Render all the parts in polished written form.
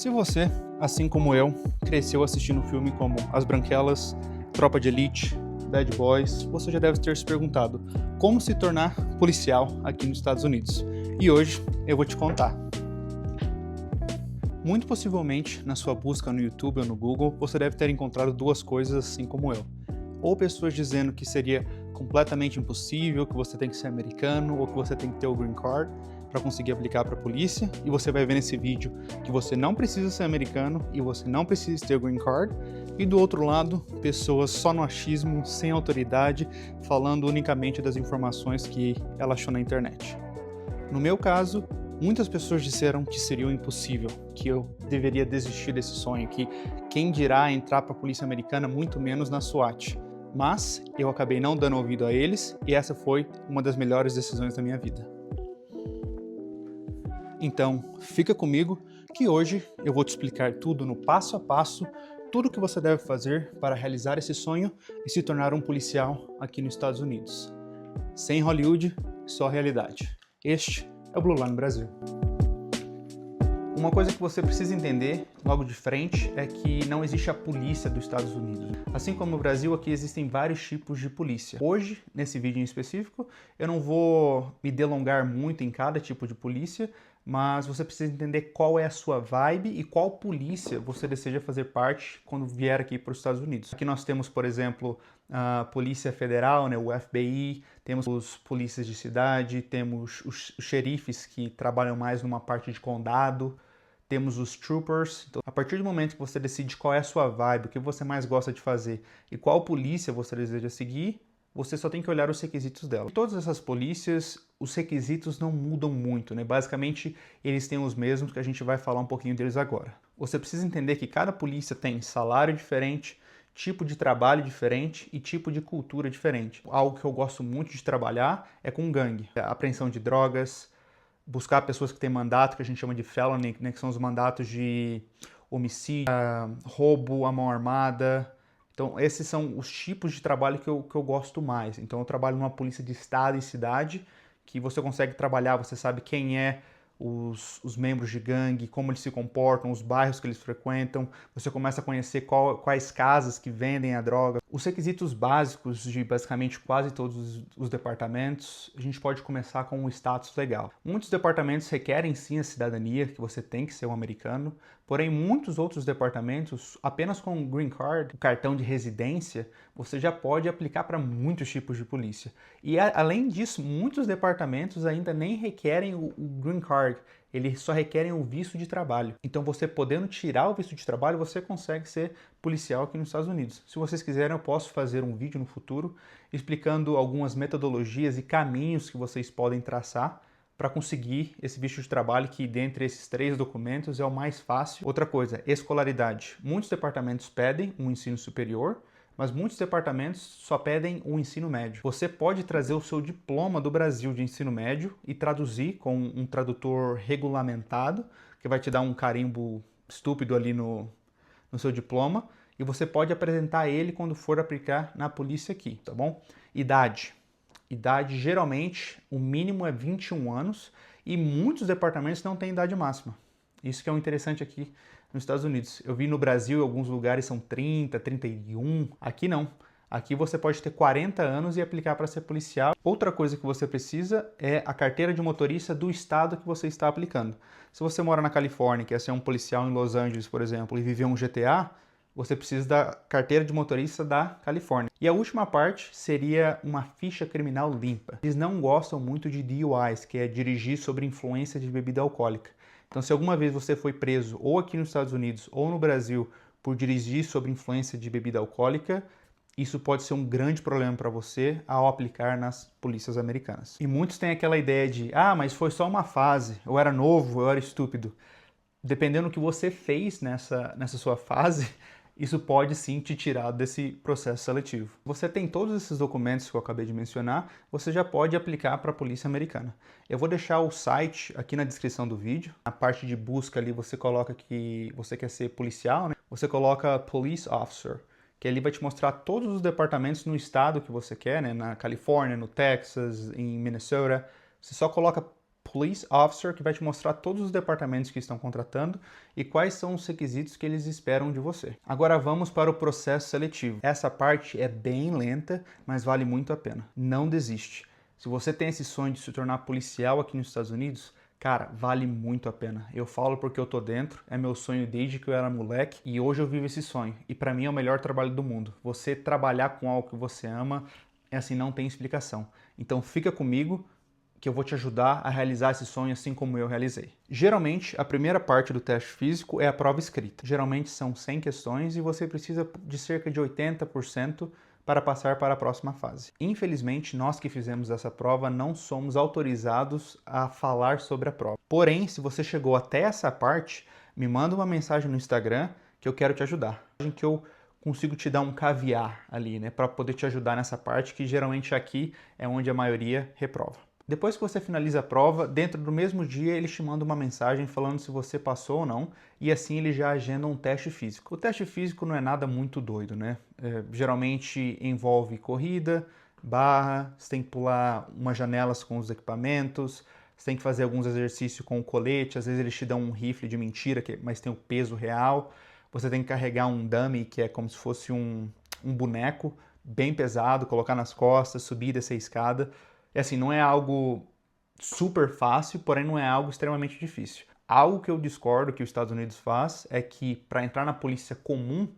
Se você, assim como eu, cresceu assistindo filmes como As Branquelas, Tropa de Elite, Bad Boys, você já deve ter se perguntado como se tornar policial aqui nos Estados Unidos. E hoje eu vou te contar. Muito possivelmente, na sua busca no YouTube ou no Google, você deve ter encontrado duas coisas assim como eu. Ou pessoas dizendo que seria completamente impossível, que você tem que ser americano ou que você tem que ter o green card para conseguir aplicar para a polícia, e você vai ver nesse vídeo que você não precisa ser americano e você não precisa ter o green card, e do outro lado, pessoas só no achismo, sem autoridade, falando unicamente das informações que ela achou na internet. No meu caso, muitas pessoas disseram que seria impossível, que eu deveria desistir desse sonho, que quem dirá entrar para a polícia americana, muito menos na SWAT. Mas eu acabei não dando ouvido a eles e essa foi uma das melhores decisões da minha vida. Então, fica comigo que hoje eu vou te explicar tudo no passo a passo, tudo o que você deve fazer para realizar esse sonho e se tornar um policial aqui nos Estados Unidos. Sem Hollywood, só realidade. Este é o Blue Line Brasil. Uma coisa que você precisa entender logo de frente é que não existe a polícia dos Estados Unidos. Assim como no Brasil, aqui existem vários tipos de polícia. Hoje, nesse vídeo em específico, eu não vou me delongar muito em cada tipo de polícia, mas você precisa entender qual é a sua vibe e qual polícia você deseja fazer parte quando vier aqui para os Estados Unidos. Aqui nós temos, por exemplo, a Polícia Federal, né, o FBI, temos os polícias de cidade, temos os xerifes que trabalham mais numa parte de condado, temos os troopers. Então, a partir do momento que você decide qual é a sua vibe, o que você mais gosta de fazer e qual polícia você deseja seguir, você só tem que olhar os requisitos dela. Em todas essas polícias, os requisitos não mudam muito, né? Basicamente, eles têm os mesmos, que a gente vai falar um pouquinho deles agora. Você precisa entender que cada polícia tem salário diferente, tipo de trabalho diferente e tipo de cultura diferente. Algo que eu gosto muito de trabalhar é com gangue. A apreensão de drogas, buscar pessoas que têm mandato, que a gente chama de felony, né? Que são os mandatos de homicídio, roubo à mão armada. Então, esses são os tipos de trabalho que eu gosto mais. Então, eu trabalho numa polícia de estado e cidade, que você consegue trabalhar, você sabe quem é os membros de gangue, como eles se comportam, os bairros que eles frequentam, você começa a conhecer quais casas que vendem a droga. Os requisitos básicos de basicamente quase todos os departamentos, a gente pode começar com o status legal. Muitos departamentos requerem sim a cidadania, que você tem que ser um americano, porém muitos outros departamentos, apenas com o green card, o cartão de residência, você já pode aplicar para muitos tipos de polícia. E além disso, muitos departamentos ainda nem requerem o green card, eles só requerem o visto de trabalho. Então você podendo tirar o visto de trabalho, você consegue ser policial aqui nos Estados Unidos. Se vocês quiserem, eu posso fazer um vídeo no futuro explicando algumas metodologias e caminhos que vocês podem traçar para conseguir esse visto de trabalho, que dentre esses 3 documentos é o mais fácil. Outra coisa, escolaridade. Muitos departamentos pedem um ensino superior, mas muitos departamentos só pedem o ensino médio. Você pode trazer o seu diploma do Brasil de ensino médio e traduzir com um tradutor regulamentado, que vai te dar um carimbo estúpido ali no seu diploma, e você pode apresentar ele quando for aplicar na polícia aqui, tá bom? Idade. Idade, geralmente, o mínimo é 21 anos, e muitos departamentos não têm idade máxima. Isso que é o interessante aqui nos Estados Unidos. Eu vi no Brasil, em alguns lugares são 30, 31. Aqui não. Aqui você pode ter 40 anos e aplicar para ser policial. Outra coisa que você precisa é a carteira de motorista do estado que você está aplicando. Se você mora na Califórnia, quer ser um policial em Los Angeles, por exemplo, e viver um GTA, você precisa da carteira de motorista da Califórnia. E a última parte seria uma ficha criminal limpa. Eles não gostam muito de DUIs, que é dirigir sob influência de bebida alcoólica. Então, se alguma vez você foi preso ou aqui nos Estados Unidos ou no Brasil por dirigir sob influência de bebida alcoólica, isso pode ser um grande problema para você ao aplicar nas polícias americanas. E muitos têm aquela ideia de, mas foi só uma fase, eu era novo, eu era estúpido. Dependendo do que você fez nessa sua fase, isso pode sim te tirar desse processo seletivo. Você tem todos esses documentos que eu acabei de mencionar, você já pode aplicar para a polícia americana. Eu vou deixar o site aqui na descrição do vídeo. Na parte de busca ali você coloca que você quer ser policial, né? Você coloca Police Officer, que ali vai te mostrar todos os departamentos no estado que você quer, né? Na Califórnia, no Texas, em Minnesota. Você só coloca Police Officer, que vai te mostrar todos os departamentos que estão contratando e quais são os requisitos que eles esperam de você. Agora vamos para o processo seletivo. Essa parte é bem lenta, mas vale muito a pena. Não desiste. Se você tem esse sonho de se tornar policial aqui nos Estados Unidos, cara, vale muito a pena. Eu falo porque eu tô dentro, é meu sonho desde que eu era moleque e hoje eu vivo esse sonho. E pra mim é o melhor trabalho do mundo. Você trabalhar com algo que você ama, é assim, não tem explicação. Então fica comigo que eu vou te ajudar a realizar esse sonho assim como eu realizei. Geralmente, a primeira parte do teste físico é a prova escrita. Geralmente são 100 questões e você precisa de cerca de 80% para passar para a próxima fase. Infelizmente, nós que fizemos essa prova não somos autorizados a falar sobre a prova. Porém, se você chegou até essa parte, me manda uma mensagem no Instagram que eu quero te ajudar. Que eu consigo te dar um caviar ali, né, para poder te ajudar nessa parte, que geralmente aqui é onde a maioria reprova. Depois que você finaliza a prova, dentro do mesmo dia ele te manda uma mensagem falando se você passou ou não, e assim ele já agenda um teste físico. O teste físico não é nada muito doido, né? Geralmente envolve corrida, barra, você tem que pular umas janelas com os equipamentos, você tem que fazer alguns exercícios com o colete, às vezes eles te dão um rifle de mentira, mas tem o peso real. Você tem que carregar um dummy, que é como se fosse um boneco bem pesado, colocar nas costas, subir e descer a escada. E assim, não é algo super fácil, porém não é algo extremamente difícil. Algo que eu discordo que os Estados Unidos faz é que para entrar na polícia comum,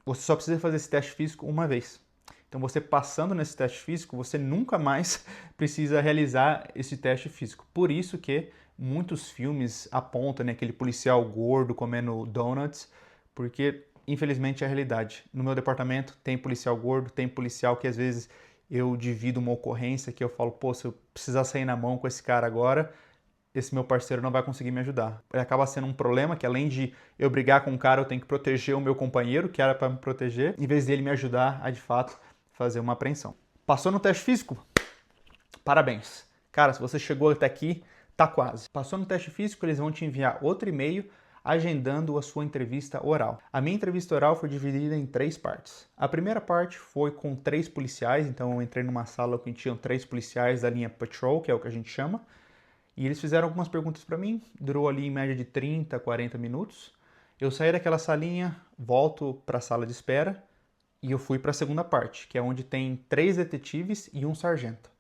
você só precisa fazer esse teste físico uma vez. Então você passando nesse teste físico, você nunca mais precisa realizar esse teste físico. Por isso que muitos filmes apontam, né, aquele policial gordo comendo donuts, porque infelizmente é a realidade. No meu departamento tem policial gordo, tem policial que às vezes eu divido uma ocorrência que eu falo, pô, se eu precisar sair na mão com esse cara agora, esse meu parceiro não vai conseguir me ajudar. Ele acaba sendo um problema que além de eu brigar com o cara, eu tenho que proteger o meu companheiro, que era para me proteger, em vez dele me ajudar a, de fato, fazer uma apreensão. Passou no teste físico? Parabéns. Cara, se você chegou até aqui, tá quase. Passou no teste físico, eles vão te enviar outro e-mail agendando a sua entrevista oral. A minha entrevista oral foi dividida em 3 partes. A primeira parte foi com 3 policiais, então eu entrei numa sala que tinham 3 policiais da linha Patrol, que é o que a gente chama, e eles fizeram algumas perguntas para mim, durou ali em média de 30 a 40 minutos. Eu saí daquela salinha, volto para a sala de espera e eu fui para a segunda parte, que é onde tem 3 detetives e um sargento.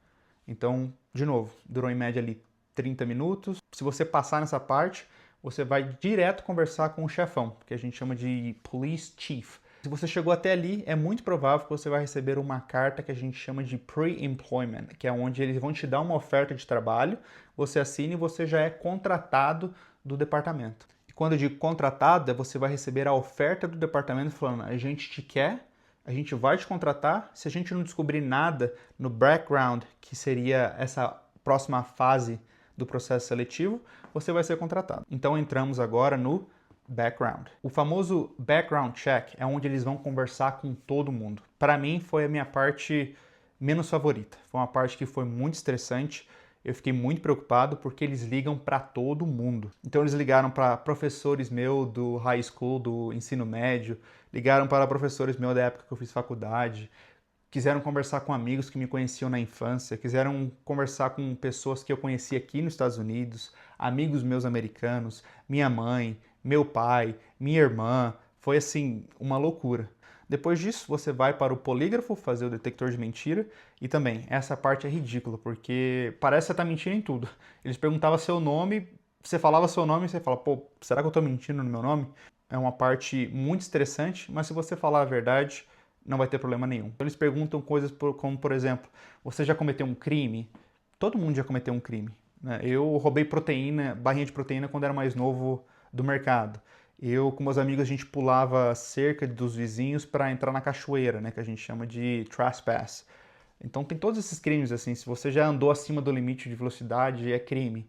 Então, de novo, durou em média ali 30 minutos. Se você passar nessa parte, você vai direto conversar com o chefão, que a gente chama de Police Chief. Se você chegou até ali, é muito provável que você vai receber uma carta que a gente chama de Pre-Employment, que é onde eles vão te dar uma oferta de trabalho, você assina e você já é contratado do departamento. E quando eu digo contratado, você vai receber a oferta do departamento falando, a gente te quer, a gente vai te contratar, se a gente não descobrir nada no background, que seria essa próxima fase do processo seletivo, você vai ser contratado. Então entramos agora no background. O famoso background check é onde eles vão conversar com todo mundo. Para mim foi a minha parte menos favorita. Foi uma parte que foi muito estressante. Eu fiquei muito preocupado porque eles ligam para todo mundo. Então eles ligaram para professores meus do high school, do ensino médio, ligaram para professores meus da época que eu fiz faculdade, quiseram conversar com amigos que me conheciam na infância, quiseram conversar com pessoas que eu conheci aqui nos Estados Unidos, amigos meus americanos, minha mãe, meu pai, minha irmã. Foi assim, uma loucura. Depois disso, você vai para o polígrafo fazer o detector de mentira. E também, essa parte é ridícula, porque parece que você está mentindo em tudo. Eles perguntavam seu nome, você falava seu nome e você fala, pô, será que eu estou mentindo no meu nome? É uma parte muito estressante, mas se você falar a verdade, não vai ter problema nenhum. Eles perguntam coisas como, por exemplo, você já cometeu um crime? Todo mundo já cometeu um crime, né? Eu roubei proteína, barrinha de proteína quando era mais novo do mercado. Eu, com meus amigos, a gente pulava cerca dos vizinhos para entrar na cachoeira, né, que a gente chama de trespass. Então tem todos esses crimes, assim, se você já andou acima do limite de velocidade, é crime.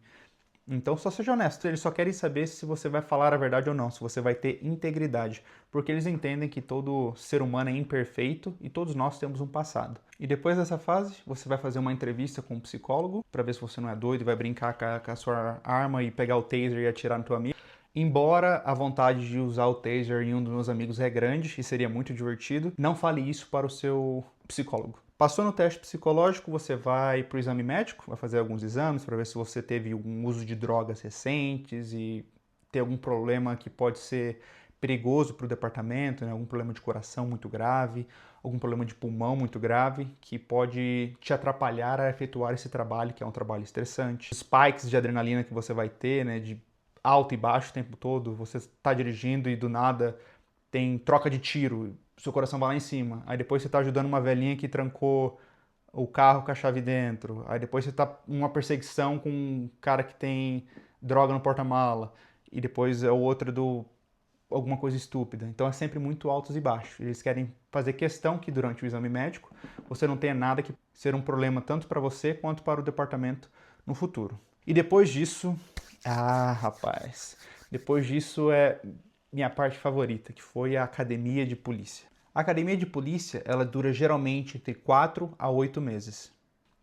Então só seja honesto, eles só querem saber se você vai falar a verdade ou não, se você vai ter integridade, porque eles entendem que todo ser humano é imperfeito e todos nós temos um passado. E depois dessa fase, você vai fazer uma entrevista com um psicólogo, para ver se você não é doido e vai brincar com a sua arma e pegar o taser e atirar no teu amigo. Embora a vontade de usar o taser em um dos meus amigos é grande e seria muito divertido, não fale isso para o seu psicólogo. Passou no teste psicológico, você vai para o exame médico, vai fazer alguns exames para ver se você teve um uso de drogas recentes e tem algum problema que pode ser perigoso para o departamento, né? Algum problema de coração muito grave, algum problema de pulmão muito grave, que pode te atrapalhar a efetuar esse trabalho, que é um trabalho estressante. Os spikes de adrenalina que você vai ter, né? De alto e baixo o tempo todo, você está dirigindo e do nada tem troca de tiro, seu coração vai lá em cima. Aí depois você está ajudando uma velhinha que trancou o carro com a chave dentro. Aí depois você está numa perseguição com um cara que tem droga no porta-mala. E depois é o outro do alguma coisa estúpida. Então é sempre muito altos e baixos. Eles querem fazer questão que durante o exame médico você não tenha nada que ser um problema tanto para você quanto para o departamento no futuro. E depois disso, rapaz, depois disso é minha parte favorita, que foi a academia de polícia. A academia de polícia, ela dura geralmente entre 4 a 8 meses.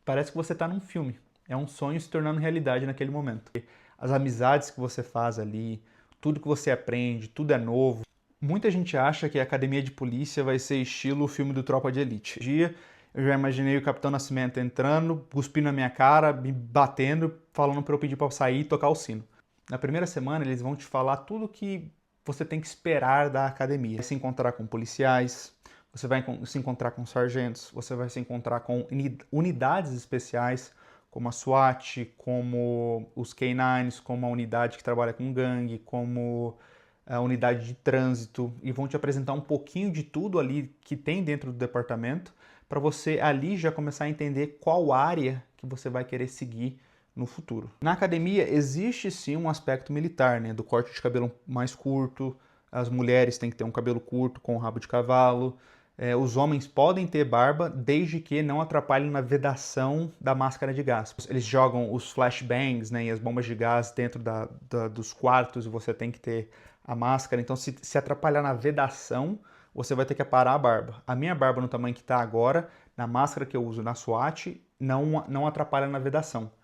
Parece que você está num filme. É um sonho se tornando realidade naquele momento. As amizades que você faz ali, tudo que você aprende, tudo é novo. Muita gente acha que a academia de polícia vai ser estilo o filme do Tropa de Elite. Um dia eu já imaginei o Capitão Nascimento entrando, cuspindo na minha cara, me batendo, falando para eu pedir para sair e tocar o sino. Na primeira semana eles vão te falar tudo que você tem que esperar da academia. Você vai se encontrar com policiais, você vai se encontrar com sargentos, você vai se encontrar com unidades especiais, como a SWAT, como os K9s, como a unidade que trabalha com gangue, como a unidade de trânsito, e vão te apresentar um pouquinho de tudo ali que tem dentro do departamento, para você ali já começar a entender qual área que você vai querer seguir no futuro. Na academia existe sim um aspecto militar, né? Do corte de cabelo mais curto, as mulheres têm que ter um cabelo curto com rabo de cavalo, os homens podem ter barba desde que não atrapalhem na vedação da máscara de gás. Eles jogam os flashbangs, né, e as bombas de gás dentro dos quartos e você tem que ter a máscara, então se atrapalhar na vedação, você vai ter que aparar a barba. A minha barba no tamanho que está agora, na máscara que eu uso na SWAT, não atrapalha na vedação.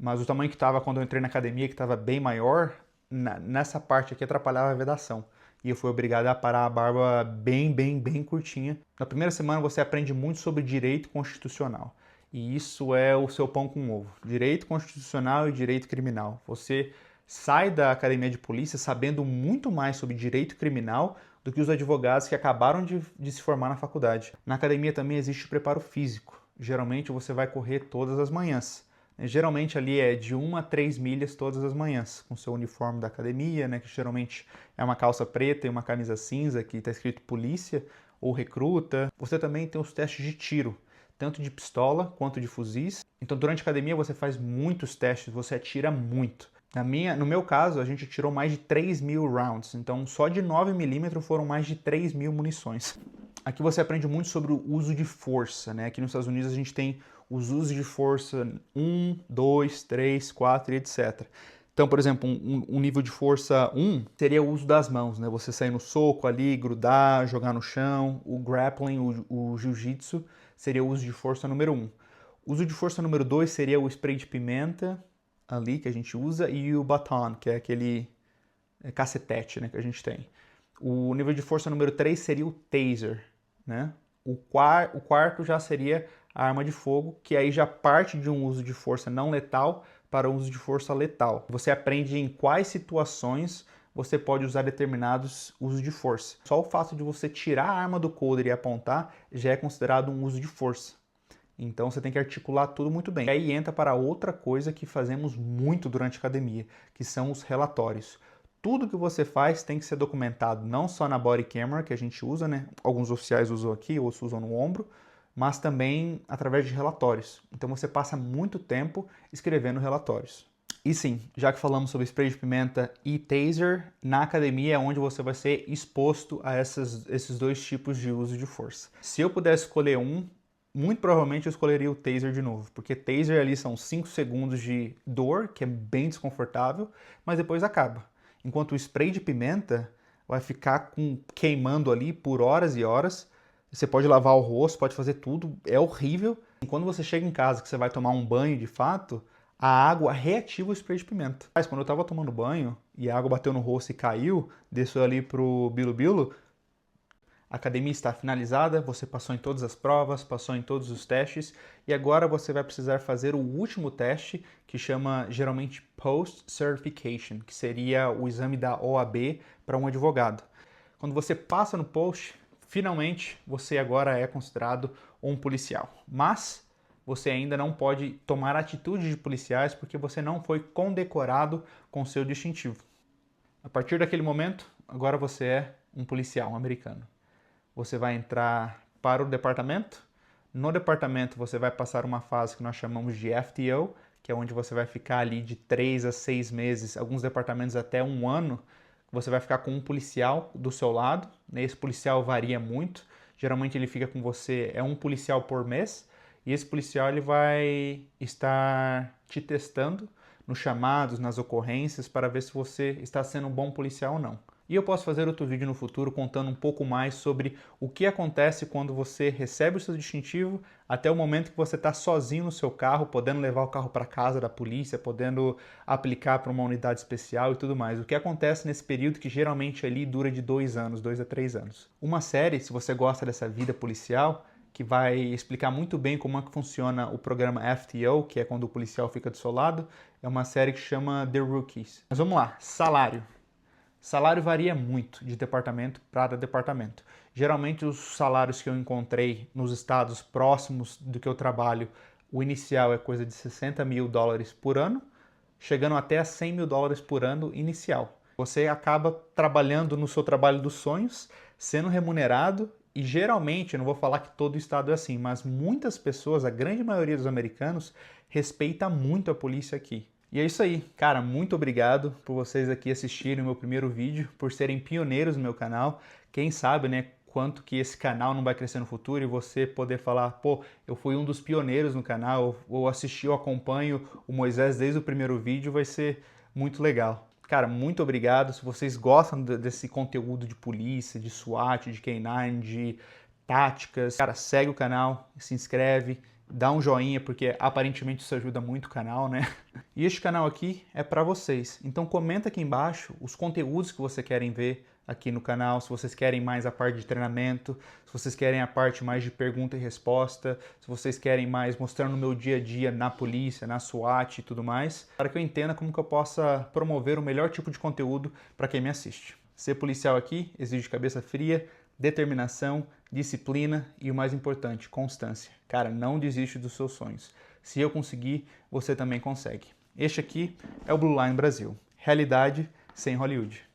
Mas o tamanho que estava quando eu entrei na academia, que estava bem maior, nessa parte aqui atrapalhava a vedação. E eu fui obrigado a parar a barba bem curtinha. Na primeira semana você aprende muito sobre direito constitucional. E isso é o seu pão com ovo. Direito constitucional e direito criminal. Você sai da academia de polícia sabendo muito mais sobre direito criminal do que os advogados que acabaram de se formar na faculdade. Na academia também existe o preparo físico. Geralmente você vai correr todas as manhãs. Geralmente ali é de 1 a 3 milhas todas as manhãs, com seu uniforme da academia, né, que geralmente é uma calça preta e uma camisa cinza, que está escrito polícia ou recruta. Você também tem os testes de tiro, tanto de pistola quanto de fuzis. Então durante a academia você faz muitos testes, você atira muito. No meu caso, a gente atirou mais de 3.000 rounds, então só de 9mm foram mais de 3.000 munições. Aqui você aprende muito sobre o uso de força, né? Aqui nos Estados Unidos a gente tem os usos de força 1, 2, 3, 4 e etc. Então, por exemplo, um nível de força 1 seria o uso das mãos, né? Você sair no soco ali, grudar, jogar no chão. O grappling, o jiu-jitsu, seria o uso de força número 1. O uso de força número 2 seria o spray de pimenta ali que a gente usa e o baton, que é aquele cacetete, né, que a gente tem. O nível de força número 3 seria o taser, né? O quarto já seria a arma de fogo, que aí já parte de um uso de força não letal para o uso de força letal. Você aprende em quais situações você pode usar determinados usos de força. Só o fato de você tirar a arma do coldre e apontar já é considerado um uso de força. Então você tem que articular tudo muito bem. E aí entra para outra coisa que fazemos muito durante a academia, que são os relatórios. Tudo que você faz tem que ser documentado, não só na body camera que a gente usa, né? Alguns oficiais usam aqui, outros usam no ombro, mas também através de relatórios. Então você passa muito tempo escrevendo relatórios. E sim, já que falamos sobre spray de pimenta e taser, na academia é onde você vai ser exposto a esses dois tipos de uso de força. Se eu pudesse escolher um, muito provavelmente eu escolheria o taser de novo, porque taser ali são 5 segundos de dor, que é bem desconfortável, mas depois acaba. Enquanto o spray de pimenta vai ficar queimando ali por horas e horas. Você pode lavar o rosto, pode fazer tudo, é horrível. E quando você chega em casa, que você vai tomar um banho de fato, a água reativa o spray de pimenta. Mas quando eu tava tomando banho e a água bateu no rosto e caiu, desceu ali pro bilo-bilo, A academia está finalizada, você passou em todas as provas, passou em todos os testes e agora você vai precisar fazer o último teste, que chama geralmente Post Certification, que seria o exame da OAB para um advogado. Quando você passa no Post, finalmente você agora é considerado um policial. Mas você ainda não pode tomar atitude de policiais porque você não foi condecorado com seu distintivo. A partir daquele momento, agora você é um policial americano. Você vai entrar para o departamento. No departamento você vai passar uma fase que nós chamamos de FTO, que é onde você vai ficar ali de 3 a 6 meses, alguns departamentos até um ano. Você vai ficar com um policial do seu lado. Esse policial varia muito. Geralmente ele fica com você, é um policial por mês. E esse policial ele vai estar te testando nos chamados, nas ocorrências, para ver se você está sendo um bom policial ou não. E eu posso fazer outro vídeo no futuro contando um pouco mais sobre o que acontece quando você recebe o seu distintivo até o momento que você está sozinho no seu carro, podendo levar o carro para casa da polícia, podendo aplicar para uma unidade especial e tudo mais. O que acontece nesse período que geralmente ali dura de 2 anos, 2 a 3 anos. Uma série, se você gosta dessa vida policial, que vai explicar muito bem como é que funciona o programa FTO, que é quando o policial fica do seu lado, é uma série que chama The Rookies. Mas vamos lá, salário. Salário varia muito de departamento para departamento. Geralmente os salários que eu encontrei nos estados próximos do que eu trabalho, o inicial é coisa de $60 mil por ano, chegando até a $100 mil por ano inicial. Você acaba trabalhando no seu trabalho dos sonhos, sendo remunerado e geralmente, eu não vou falar que todo estado é assim, mas muitas pessoas, a grande maioria dos americanos, respeita muito a polícia aqui. E é isso aí, cara, muito obrigado por vocês aqui assistirem o meu primeiro vídeo, por serem pioneiros no meu canal. Quem sabe, né, quanto que esse canal não vai crescer no futuro e você poder falar, pô, eu fui um dos pioneiros no canal, ou assisti, eu acompanho o Moisés desde o primeiro vídeo, vai ser muito legal. Cara, muito obrigado. Se vocês gostam desse conteúdo de polícia, de SWAT, de K9, de táticas, cara, segue o canal, se inscreve, dá um joinha, porque aparentemente isso ajuda muito o canal, né? E este canal aqui é para vocês. Então comenta aqui embaixo os conteúdos que vocês querem ver aqui no canal, se vocês querem mais a parte de treinamento, se vocês querem a parte mais de pergunta e resposta, se vocês querem mais mostrando o meu dia a dia na polícia, na SWAT e tudo mais, para que eu entenda como que eu possa promover o melhor tipo de conteúdo para quem me assiste. Ser policial aqui exige cabeça fria, determinação, disciplina e o mais importante, constância. Cara, não desiste dos seus sonhos. Se eu conseguir, você também consegue. Este aqui é o Blue Line Brasil. Realidade sem Hollywood.